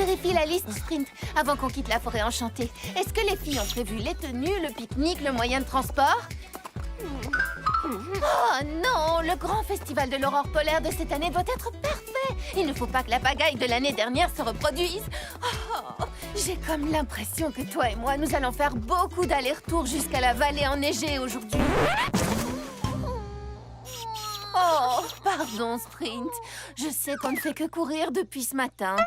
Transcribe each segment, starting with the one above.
Vérifie la liste, Sprint, avant qu'on quitte la forêt enchantée. Est-ce que les filles ont prévu les tenues, le pique-nique, le moyen de transport? Oh non, le grand festival de l'aurore polaire de cette année doit être parfait. Il ne faut pas que la pagaille de l'année dernière se reproduise. Oh, j'ai comme l'impression que toi et moi, nous allons faire beaucoup d'allers-retours jusqu'à la vallée enneigée aujourd'hui. Oh, pardon, Sprint. Je sais qu'on ne fait que courir depuis ce matin.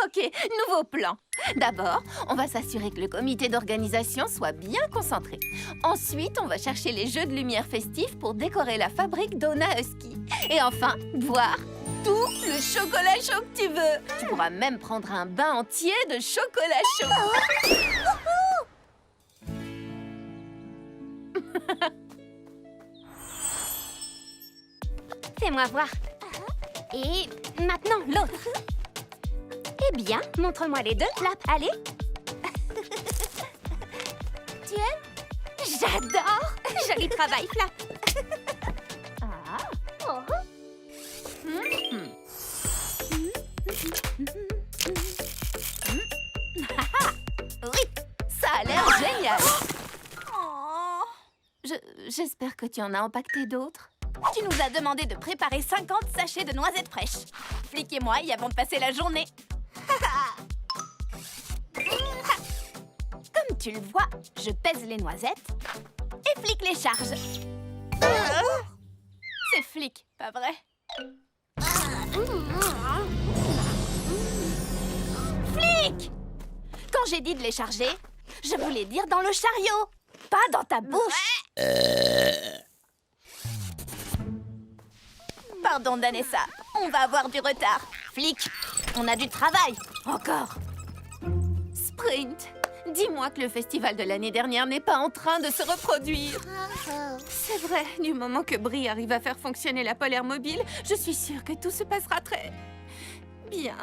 Ok, nouveau plan. D'abord, on va s'assurer que le comité d'organisation soit bien concentré. Ensuite, on va chercher les jeux de lumière festifs pour décorer la fabrique Donna Husky. Et enfin, boire tout le chocolat chaud que tu veux. Tu pourras même prendre un bain entier de chocolat chaud. Fais-moi voir. Et maintenant, l'autre. Eh bien, montre-moi les deux, Flap. Allez. Tu aimes? J'adore. Joli travail, Flap. Oui, ça a l'air génial. J'espère que tu en as empaqueté d'autres. Tu nous as demandé de préparer 50 sachets de noisettes fraîches. Flic et moi y avons passé la journée. Comme tu le vois, je pèse les noisettes et Flic les charge. C'est Flic, pas vrai? Flic! Quand j'ai dit de les charger, je voulais dire dans le chariot, pas dans ta bouche. Pardon, Danessa, on va avoir du retard. Flic, on a du travail. Encore. Sprint, dis-moi que le festival de l'année dernière n'est pas en train de se reproduire. C'est vrai, du moment que Brie arrive à faire fonctionner la polaire mobile, je suis sûre que tout se passera très bien.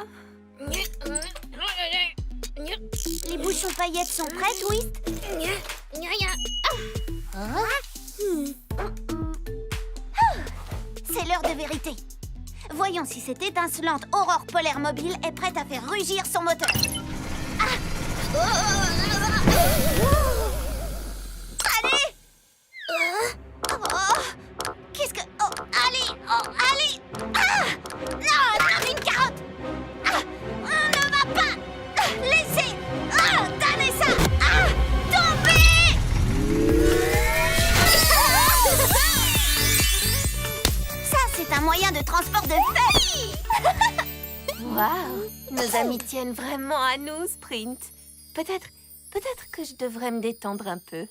Les bouchons paillettes sont prêtes, Twist? C'est l'heure de vérité. Voyons si cette étincelante aurore polaire mobile est prête à faire rugir son moteur. Allez! Qu'est-ce que... Oh, allez! Oh, allez! Non, une carotte! On ne va pas laisser Danessa tomber! Ça, c'est un moyen de transport de fête! Waouh, nos amis tiennent vraiment à nous, Sprint. Peut-être que je devrais me détendre un peu.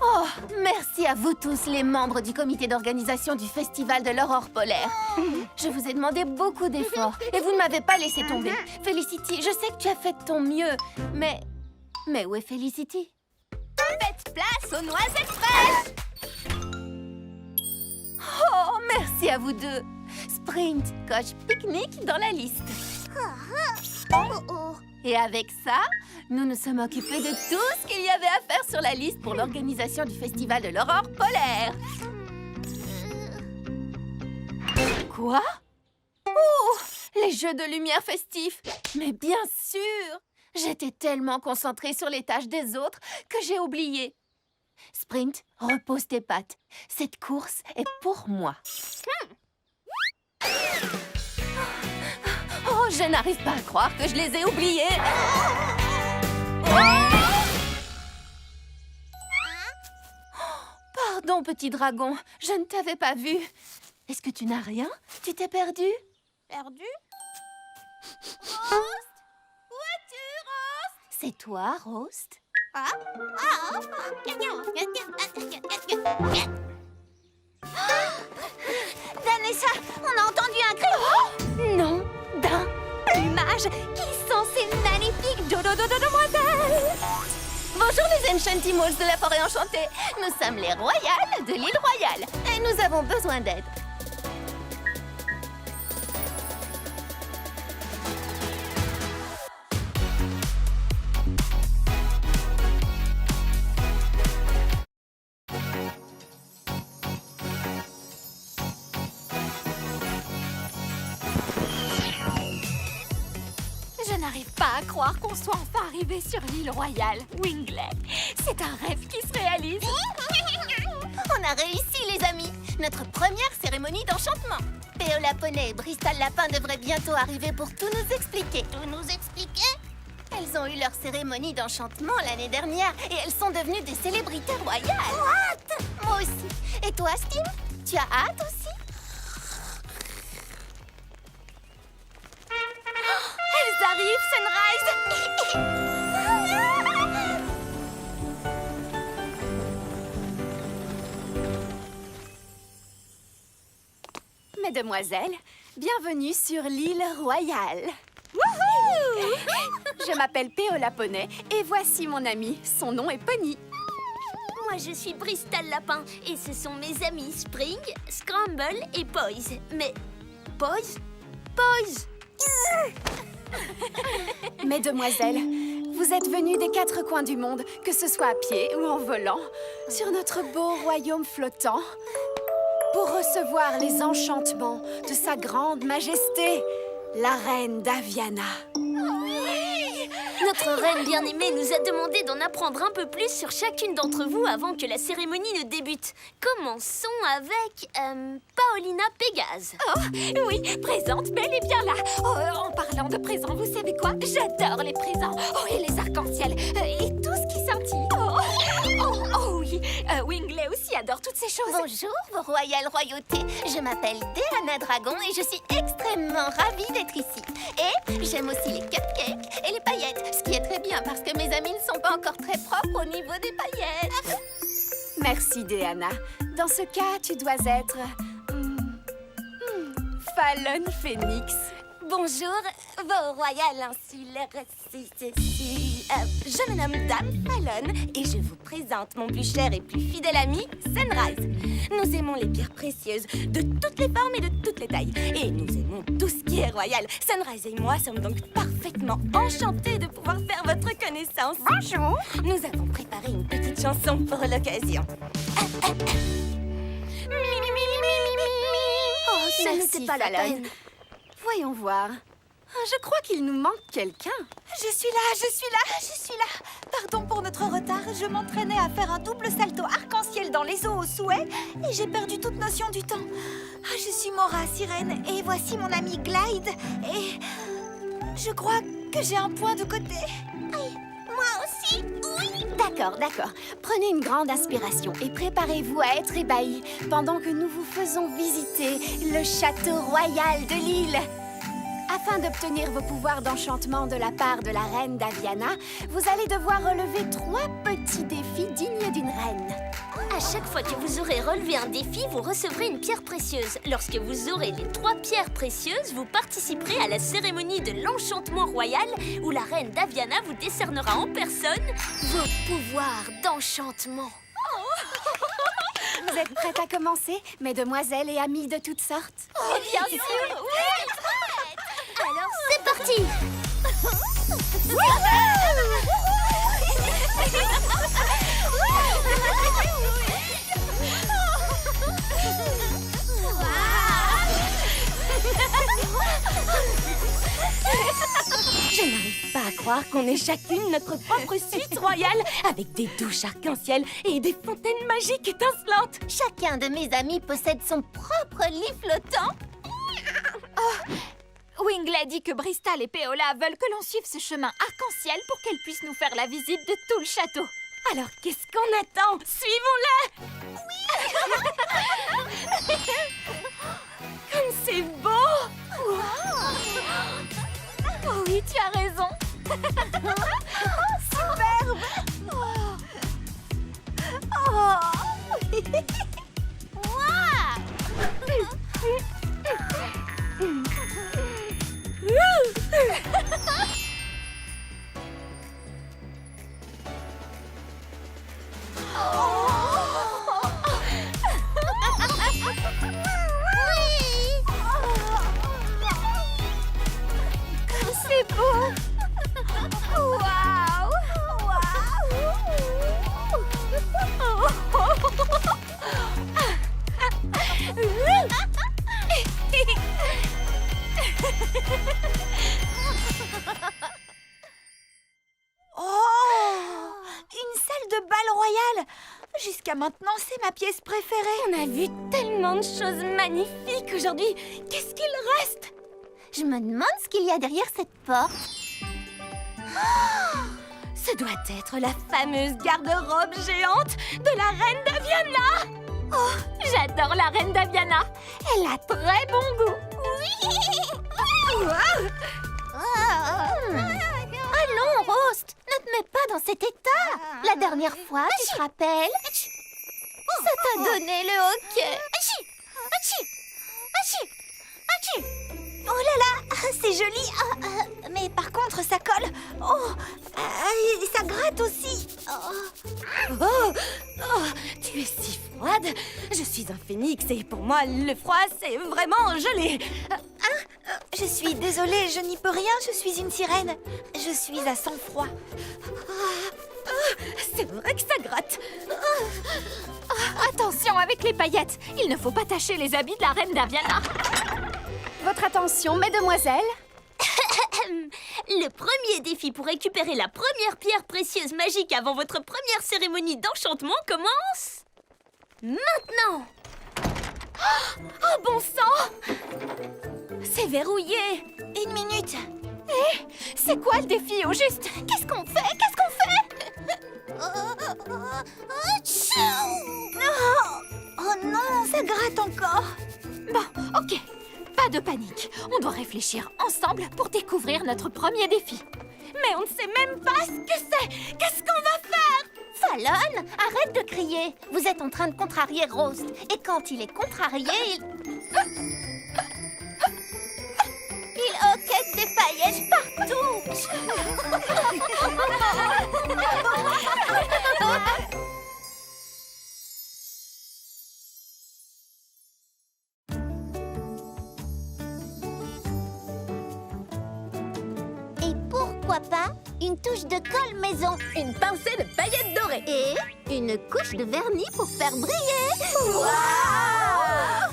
Oh, merci à vous tous, les membres du comité d'organisation du Festival de l'aurore polaire. Je vous ai demandé beaucoup d'efforts et vous ne m'avez pas laissé tomber. Felicity, je sais que tu as fait de ton mieux, mais où est Felicity? Faites place aux noisettes fraîches! Oh, merci à vous deux. Sprint coche pique-nique dans la liste. Et avec ça, nous nous sommes occupés de tout ce qu'il y avait à faire sur la liste pour l'organisation du Festival de l'aurore polaire. Quoi? Oh, les jeux de lumière festifs! Mais bien sûr! J'étais tellement concentrée sur les tâches des autres que j'ai oublié. Sprint, repose tes pattes. Cette course est pour moi. Oh, je n'arrive pas à croire que je les ai oubliés. Pardon, petit dragon, je ne t'avais pas vu. Est-ce que tu n'as rien? Tu t'es perdu? Perdu? Roast? Où es-tu, Roast? C'est toi, Roast? Danessa, on a entendu un cri. Non, d'un Plumage. Qui sont ces magnifiques demoiselles? Bonjour les Enchantimals de la forêt enchantée. Nous sommes les royales de l'île royale et nous avons besoin d'aide. Je n'arrive pas à croire qu'on soit enfin arrivé sur l'île royale, Wingley. C'est un rêve qui se réalise. On a réussi, les amis. Notre première cérémonie d'enchantement. Péola Poney et Bristol Lapin devraient bientôt arriver pour tout nous expliquer. Tout nous expliquer? Elles ont eu leur cérémonie d'enchantement l'année dernière et elles sont devenues des célébrités royales. What? Moi aussi. Et toi, Steam? Tu as hâte aussi? Elles arrivent, Sunrise. Mesdemoiselles, bienvenue sur l'île royale. Wouhou! Je m'appelle Péola Poney et voici mon ami. Son nom est Pony. Moi, je suis Bristol Lapin et ce sont mes amis Spring, Scramble et Poise. Mais... Poise? Poise! Mesdemoiselles, vous êtes venues des 4 coins du monde, que ce soit à pied ou en volant, sur notre beau royaume flottant, pour recevoir les enchantements de sa grande majesté, la reine Daviana. Notre reine bien-aimée nous a demandé d'en apprendre un peu plus sur chacune d'entre vous avant que la cérémonie ne débute. Commençons avec... Paolina Pégase. Oh, oui, présente bel et bien là. Oh, en parlant de présents, vous savez quoi? J'adore les présents. Oh, et les arcs-en-ciel. Et tout ce qui scintille. Oh oui. Wingley aussi adore toutes ces choses. Bonjour, vos royales royautés. Je m'appelle Deanna Dragon et je suis extrêmement ravie d'être ici. Et j'aime aussi les cupcakes et les paillettes. Ce qui est très bien parce que mes amis ne sont pas encore très propres au niveau des paillettes. Merci, Deanna. Dans ce cas, tu dois être... Fallon Phoenix. Bonjour, vos royales insulaires. Je me nomme Dame Fallon et je vous présente mon plus cher et plus fidèle ami, Sunrise. Nous aimons les pierres précieuses de toutes les formes et de toutes les tailles. Et nous aimons tout ce qui est royal. Sunrise et moi sommes donc parfaitement enchantés de pouvoir faire votre connaissance. Bonjour. Nous avons préparé une petite chanson pour l'occasion. Oh, Ce n'était pas la peine. Voyons voir. Je crois qu'il nous manque quelqu'un. Je suis là. Pardon pour notre retard, je m'entraînais à faire un double salto arc-en-ciel dans les eaux au souhait et j'ai perdu toute notion du temps. Je suis Mora, sirène, et voici mon ami Glide. Et je crois que j'ai un point de côté. Moi aussi, oui. D'accord. Prenez une grande inspiration et préparez-vous à être ébahis pendant que nous vous faisons visiter le château royal de l'île. Afin d'obtenir vos pouvoirs d'enchantement de la part de la reine Daviana, vous allez devoir relever 3 petits défis dignes d'une reine. À chaque fois que vous aurez relevé un défi, vous recevrez une pierre précieuse. Lorsque vous aurez les 3 pierres précieuses, vous participerez à la cérémonie de l'enchantement royal où la reine Daviana vous décernera en personne vos pouvoirs d'enchantement. Vous êtes prêtes à commencer, mesdemoiselles et amies de toutes sortes? Oh, bien sûr. Alors, c'est parti! Je n'arrive pas à croire qu'on ait chacune notre propre suite royale avec des douches arc-en-ciel et des fontaines magiques étincelantes. Chacun de mes amis possède son propre lit flottant. Wingley dit que Bristol et Péola veulent que l'on suive ce chemin arc-en-ciel pour qu'elles puissent nous faire la visite de tout le château. Alors, qu'est-ce qu'on attend? Suivons-le! Oui. Comme c'est beau! Oh oui, tu as raison! Superbe! C'est beau! Waouh! royal. Jusqu'à maintenant, c'est ma pièce préférée. On a vu tellement de choses magnifiques aujourd'hui. Qu'est-ce qu'il reste? Je me demande ce qu'il y a derrière cette porte. Ce doit être la fameuse garde-robe géante de la reine d'Aviana. Oh, j'adore la reine d'Aviana. Elle a très bon goût. Allons, Roast, ne te mets pas dans cet état. La dernière fois, tu te rappelles? Ça t'a donné le hoquet. Oh là là, c'est joli. Mais par contre, ça colle. Oh, et ça gratte aussi. Tu es si froide. Je suis un phénix et pour moi, le froid, c'est vraiment gelé. Je suis désolée, je n'y peux rien. Je suis une sirène. Je suis à sang-froid. C'est vrai que ça gratte. Attention avec les paillettes. Il ne faut pas tacher les habits de la reine d'Aviana. Votre attention, mesdemoiselles. Le premier défi pour récupérer la première pierre précieuse magique avant votre première cérémonie d'enchantement commence maintenant. Oh bon sang! C'est verrouillé. 1 minute. C'est quoi le défi au juste? Qu'est-ce qu'on fait? Oh non, ça gratte encore. Bon, ok. Pas de panique. On doit réfléchir ensemble pour découvrir notre premier défi. Mais on ne sait même pas ce que c'est. Qu'est-ce qu'on va faire? Fallon, arrête de crier. Vous êtes en train de contrarier Roast. Et quand il est contrarié, il hoquette des paillettes partout. Et pourquoi pas une touche de colle maison, Une pincée de paillettes dorées. et une couche de vernis pour faire briller.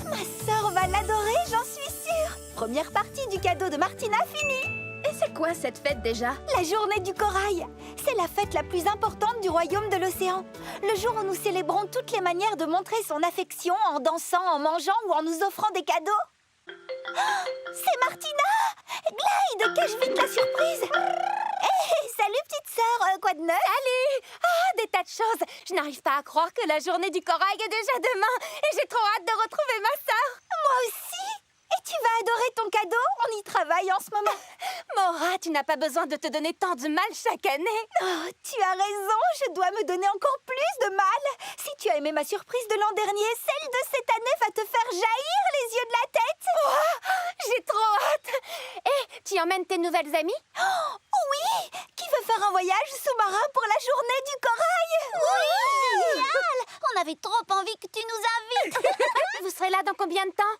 Ma sœur va l'adorer, j'en suis sûre. Première partie du cadeau de Martina finie. Et c'est quoi cette fête déjà? La journée du corail. C'est la fête la plus importante du royaume de l'océan. Le jour où nous célébrons toutes les manières de montrer son affection en dansant, en mangeant ou en nous offrant des cadeaux. C'est Martina! Glide, cache vite la surprise! Hey, salut petite sœur, quoi de neuf? Salut! Des tas de choses. Je n'arrive pas à croire que la journée du corail est déjà demain et j'ai trop hâte de retrouver ma sœur. Moi aussi! Et tu vas adorer ton cadeau? On y travaille en ce moment. Maura, tu n'as pas besoin de te donner tant de mal chaque année. Oh, tu as raison, je dois me donner encore plus de mal. Si tu as aimé ma surprise de l'an dernier, celle de cette année va te faire jaillir les yeux de la tête. J'ai trop hâte. Et tu emmènes tes nouvelles amies? Oui! Qui veut faire un voyage sous-marin pour la journée du corail? Génial! On avait trop envie que tu nous invites. Vous serez là dans combien de temps?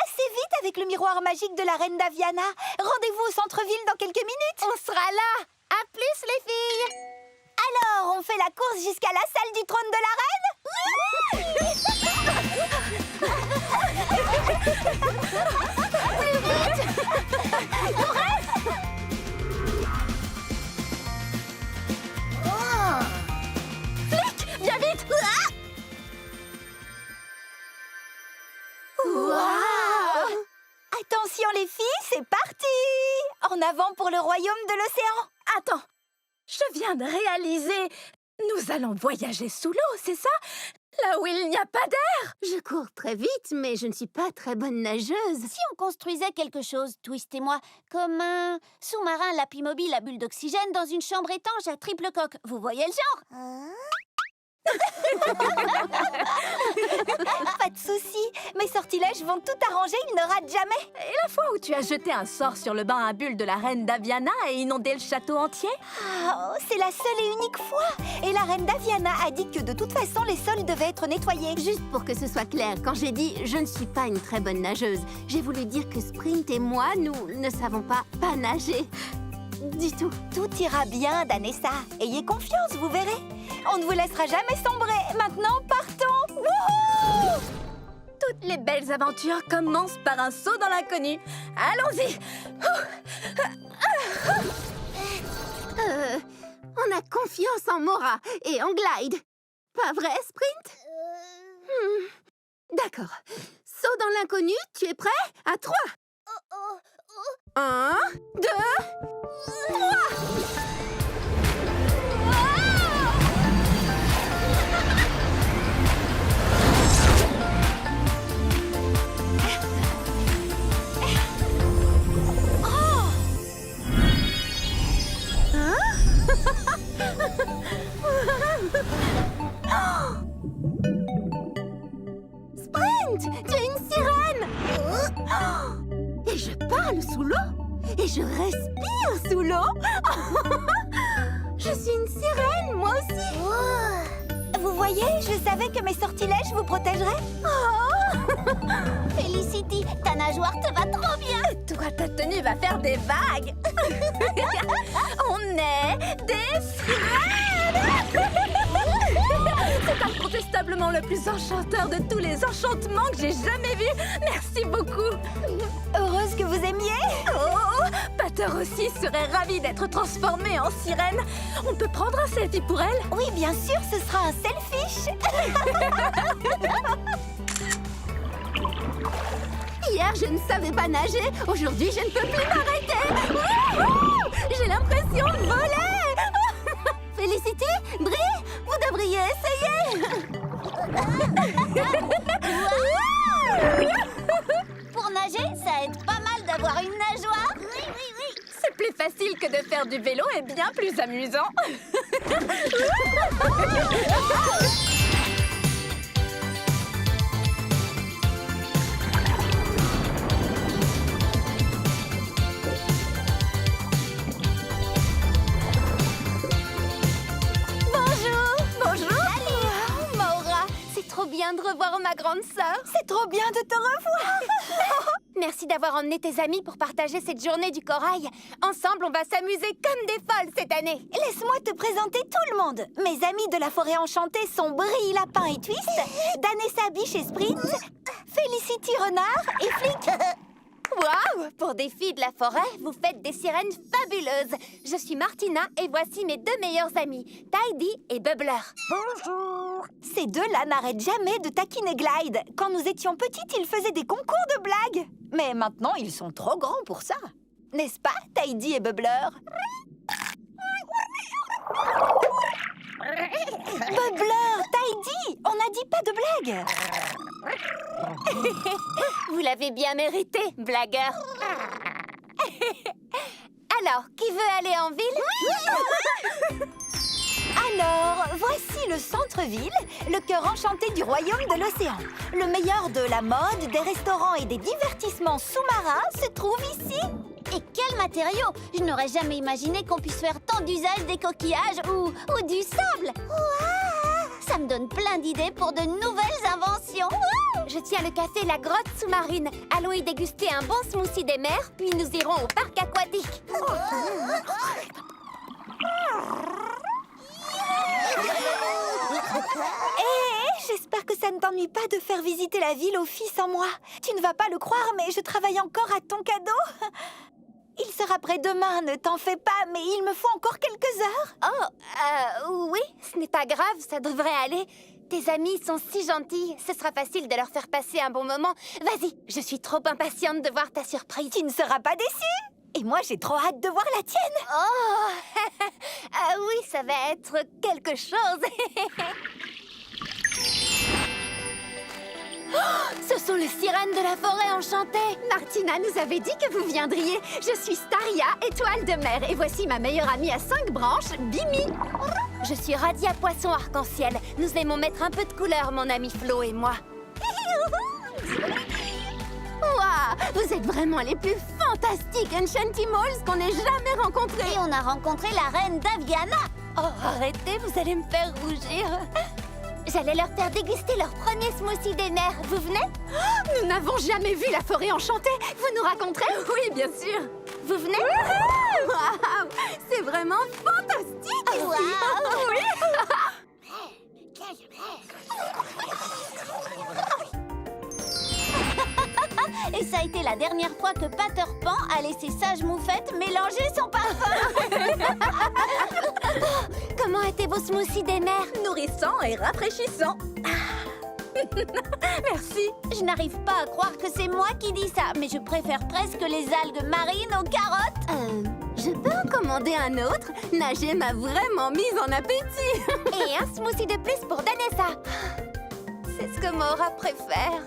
Assez vite avec le miroir magique de la reine d'Aviana. Rendez-vous au centre-ville dans quelques minutes. On sera là. À plus les filles. Alors, on fait la course jusqu'à la salle du trône de la Viens vite! Wow! Attention les filles, c'est parti! En avant pour le royaume de l'océan. Attends, je viens de réaliser. Nous allons voyager sous l'eau, c'est ça? Là où il n'y a pas d'air. Je cours très vite, mais je ne suis pas très bonne nageuse. Si on construisait quelque chose, Twist et moi, comme un sous-marin Lapimobile à bulle d'oxygène dans une chambre étanche à triple coque, vous voyez le genre? Pas de souci, mes sortilèges vont tout arranger, ils ne ratent jamais. Et la fois où tu as jeté un sort sur le bain à bulles de la reine d'Aviana et inondé le château entier? C'est la seule et unique fois. Et la reine d'Aviana a dit que de toute façon, les sols devaient être nettoyés. Juste pour que ce soit clair, quand j'ai dit « je ne suis pas une très bonne nageuse », j'ai voulu dire que Sprint et moi, nous ne savons pas nager. Du tout. Tout ira bien, Danessa. Ayez confiance, vous verrez. On ne vous laissera jamais sombrer. Maintenant, partons. Wouhou! Toutes les belles aventures commencent par un saut dans l'inconnu. Allons-y! On a confiance en Maura et en Glide. Pas vrai, Sprint? D'accord. Saut dans l'inconnu, tu es prêt? À 3. 1, 2, 3. Sprint, tu es une sirène! Et je parle sous l'eau! Et je respire sous l'eau! Je suis une sirène, moi aussi! Vous voyez, je savais que mes sortilèges vous protégeraient. Felicity, ta nageoire te va trop bien. Toi, ta tenue va faire des vagues! On est des sirènes! C'est incontestablement le plus enchanteur de tous les enchantements que j'ai jamais vus! Merci beaucoup! Heureuse que vous aimiez. Oh, Pater aussi serait ravi d'être transformée en sirène. On peut prendre un selfie pour elle? Oui, bien sûr, ce sera un selfish. Hier, je ne savais pas nager. Aujourd'hui, je ne peux plus m'arrêter. Wouhou! J'ai l'impression de voler. Felicity, Brie, vous devriez essayer. Pour nager, ça aide pas mal d'avoir une nageoire. Oui, oui, oui. C'est plus facile que de faire du vélo et bien plus amusant. De revoir ma grande sœur. C'est trop bien de te revoir. Merci d'avoir emmené tes amis pour partager cette journée du corail. Ensemble, on va s'amuser comme des folles cette année. Laisse-moi te présenter tout le monde. Mes amis de la forêt enchantée sont Brie, Lapin et Twist, Danessa, Biche et Sprint, Felicity, Renard et Flick. Waouh! Pour des filles de la forêt, vous faites des sirènes fabuleuses. Je suis Martina et voici mes deux meilleures amies, Tidy et Bubbler. Bonjour. Ces deux-là n'arrêtent jamais de taquiner Glide. Quand nous étions petites, ils faisaient des concours de blagues. Mais maintenant, ils sont trop grands pour ça. N'est-ce pas, Tidy et Bubbler? Bubbler, Tidy, on n'a dit pas de blague. Vous l'avez bien mérité, blagueur. Alors, qui veut aller en ville? Alors, voici le centre-ville, le cœur enchanté du royaume de l'océan. Le meilleur de la mode, des restaurants et des divertissements sous-marins se trouve ici. Et quels matériaux! Je n'aurais jamais imaginé qu'on puisse faire tant d'usage des coquillages ou du sable. Ouah! Ça me donne plein d'idées pour de nouvelles inventions. Ouah! Je tiens le café La Grotte Sous-Marine. Allons y déguster un bon smoothie des mers, puis nous irons au parc aquatique. J'espère que ça ne t'ennuie pas de faire visiter la ville aux filles sans moi. Tu ne vas pas le croire, mais je travaille encore à ton cadeau. Il sera prêt demain, ne t'en fais pas, mais il me faut encore quelques heures. Oh, oui, ce n'est pas grave, ça devrait aller. Tes amis sont si gentils, ce sera facile de leur faire passer un bon moment. Vas-y, je suis trop impatiente de voir ta surprise. Tu ne seras pas déçue. Et moi, j'ai trop hâte de voir la tienne. Oh, ah oui, ça va être quelque chose. Oh, ce sont les sirènes de la forêt enchantée. Martina nous avait dit que vous viendriez. Je suis Staria, étoile de mer. Et voici ma meilleure amie à 5 branches, Bimi. Je suis Radia, poisson arc-en-ciel. Nous aimons mettre un peu de couleur, mon ami Flo et moi. Waouh, vous êtes vraiment les plus fantastiques Enchantimals qu'on ait jamais rencontrés. Et on a rencontré la reine Daviana. Oh, arrêtez, vous allez me faire rougir. J'allais leur faire déguster leur premier smoothie des mers. Vous venez? Oh, nous n'avons jamais vu la forêt enchantée. Vous nous raconterez? Oui, bien sûr. Vous venez? Waouh, c'est vraiment fantastique ici. Wow. Oui. Et ça a été la dernière fois que Peter Pan a laissé Sage Moufette mélanger son parfum. Comment était vos smoothies des mers. Nourrissant et rafraîchissant. Merci. Je n'arrive pas à croire que c'est moi qui dis ça, mais je préfère presque les algues marines aux carottes. Je peux en commander un autre? Nager m'a vraiment mise en appétit. Et un smoothie de plus pour Danessa. C'est ce que Maura préfère.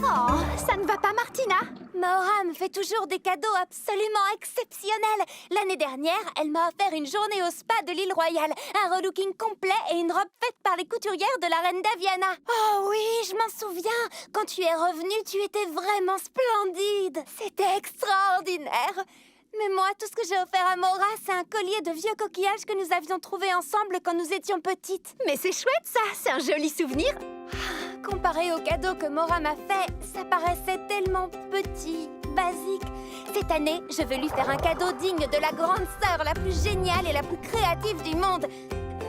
Oh, ça ne va pas, Martina? Maura me fait toujours des cadeaux absolument exceptionnels. L'année dernière, elle m'a offert une journée au spa de l'île Royale, un relooking complet et une robe faite par les couturières de la reine Daviana. Oh oui, je m'en souviens. Quand tu es revenue, tu étais vraiment splendide. C'était extraordinaire. Mais moi, tout ce que j'ai offert à Maura, c'est un collier de vieux coquillages que nous avions trouvé ensemble quand nous étions petites. Mais c'est chouette, ça. C'est un joli souvenir. Comparé au cadeau que Maura m'a fait, ça paraissait tellement petit, basique. Cette année, je veux lui faire un cadeau digne de la grande sœur la plus géniale et la plus créative du monde.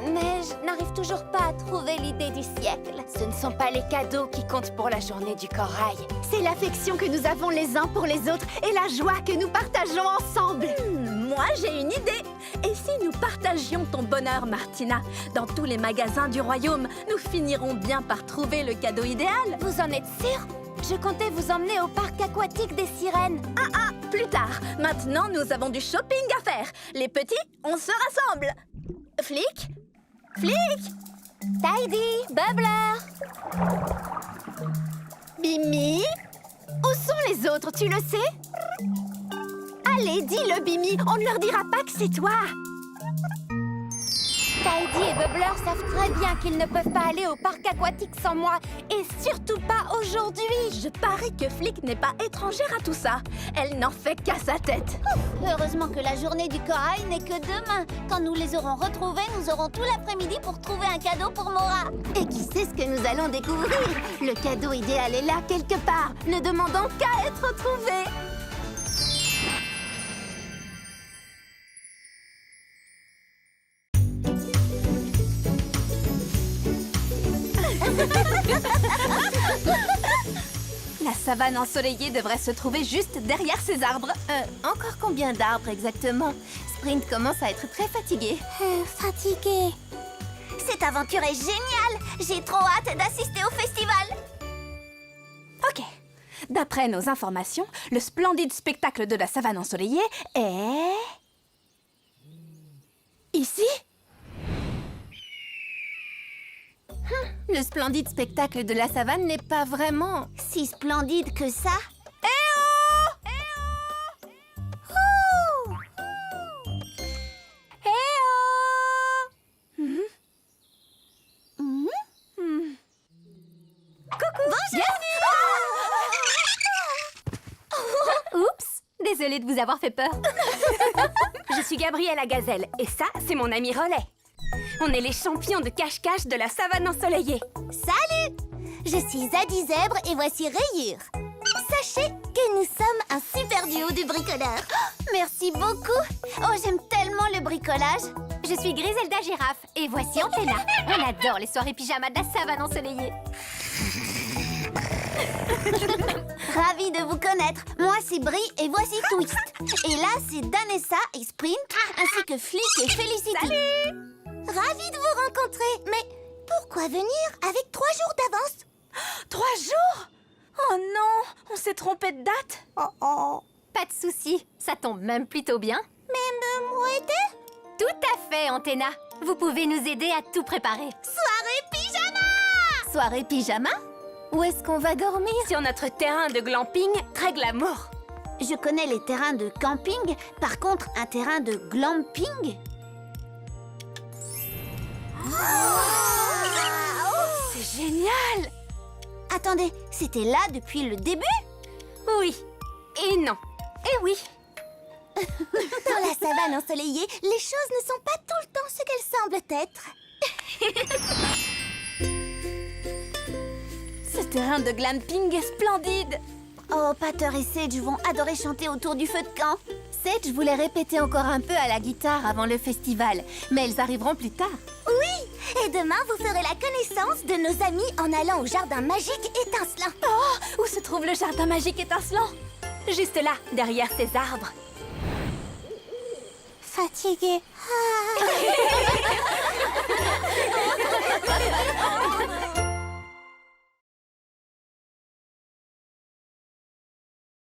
Mais je n'arrive toujours pas à trouver l'idée du siècle. Ce ne sont pas les cadeaux qui comptent pour la journée du corail. C'est l'affection que nous avons les uns pour les autres et la joie que nous partageons ensemble. Moi, j'ai une idée. Et si nous partagions ton bonheur, Martina? Dans tous les magasins du royaume, nous finirons bien par trouver le cadeau idéal. Vous en êtes sûr? Je comptais vous emmener au parc aquatique des sirènes. Plus tard. Maintenant, nous avons du shopping à faire. Les petits, on se rassemble. Flic? Flic? Tidy, Bubbler. Bimi? Où sont les autres, tu le sais? Allez, dis-le, Bimi. On ne leur dira pas que c'est toi. Tidy et Bubbler savent très bien qu'ils ne peuvent pas aller au parc aquatique sans moi. Et surtout pas aujourd'hui. Je parie que Flic n'est pas étrangère à tout ça. Elle n'en fait qu'à sa tête. Heureusement que la journée du corail n'est que demain. Quand nous les aurons retrouvés, nous aurons tout l'après-midi pour trouver un cadeau pour Maura. Et qui sait ce que nous allons découvrir? Le cadeau idéal est là quelque part, ne demandant qu'à être trouvé. La savane ensoleillée devrait se trouver juste derrière ces arbres. Encore combien d'arbres exactement? Sprint commence à être très fatigué. Fatiguée. Cette aventure est géniale. J'ai trop hâte d'assister au festival. Ok. D'après nos informations, le splendide spectacle de la savane ensoleillée est... ici? Le splendide spectacle de la savane n'est pas vraiment... Si splendide que ça. Oups, désolée de vous avoir fait peur. Je suis Gabrielle la gazelle, et ça, c'est mon ami Relais. On est les champions de cache-cache de la savane ensoleillée. Salut! Je suis Zadie Zèbre et voici Rayure. Sachez que nous sommes un super duo de bricoleurs. Merci beaucoup. Oh, j'aime tellement le bricolage. Je suis Griselda Girafe et voici Antenna. On adore les soirées pyjama de la savane ensoleillée. Ravie de vous connaître. Moi, c'est Brie et voici Twist. Et là, c'est Danessa et Sprint, ainsi que Flic et Felicity. Salut! Ravie de vous rencontrer. Mais pourquoi venir avec 3 jours d'avance? 3 jours? Oh non, on s'est trompé de date. Pas de souci, ça tombe même plutôt bien. Même moi aider? Tout à fait, Antenna. Vous pouvez nous aider à tout préparer. Soirée pyjama! Soirée pyjama? Où est-ce qu'on va dormir? Sur notre terrain de glamping très glamour. Je connais les terrains de camping. Par contre, un terrain de glamping? C'est génial! Attendez, c'était là depuis le début? Oui. Et non. Et oui. Dans la savane ensoleillée, les choses ne sont pas tout le temps ce qu'elles semblent être. Ce terrain de glamping est splendide. Oh, Pater et Sage vont adorer chanter autour du feu de camp. Sage voulait répéter encore un peu à la guitare avant le festival, mais elles arriveront plus tard. Oui, et demain, vous ferez la connaissance de nos amis en allant au jardin magique étincelant. Oh, où se trouve le jardin magique étincelant? Juste là, derrière ces arbres. Fatiguée.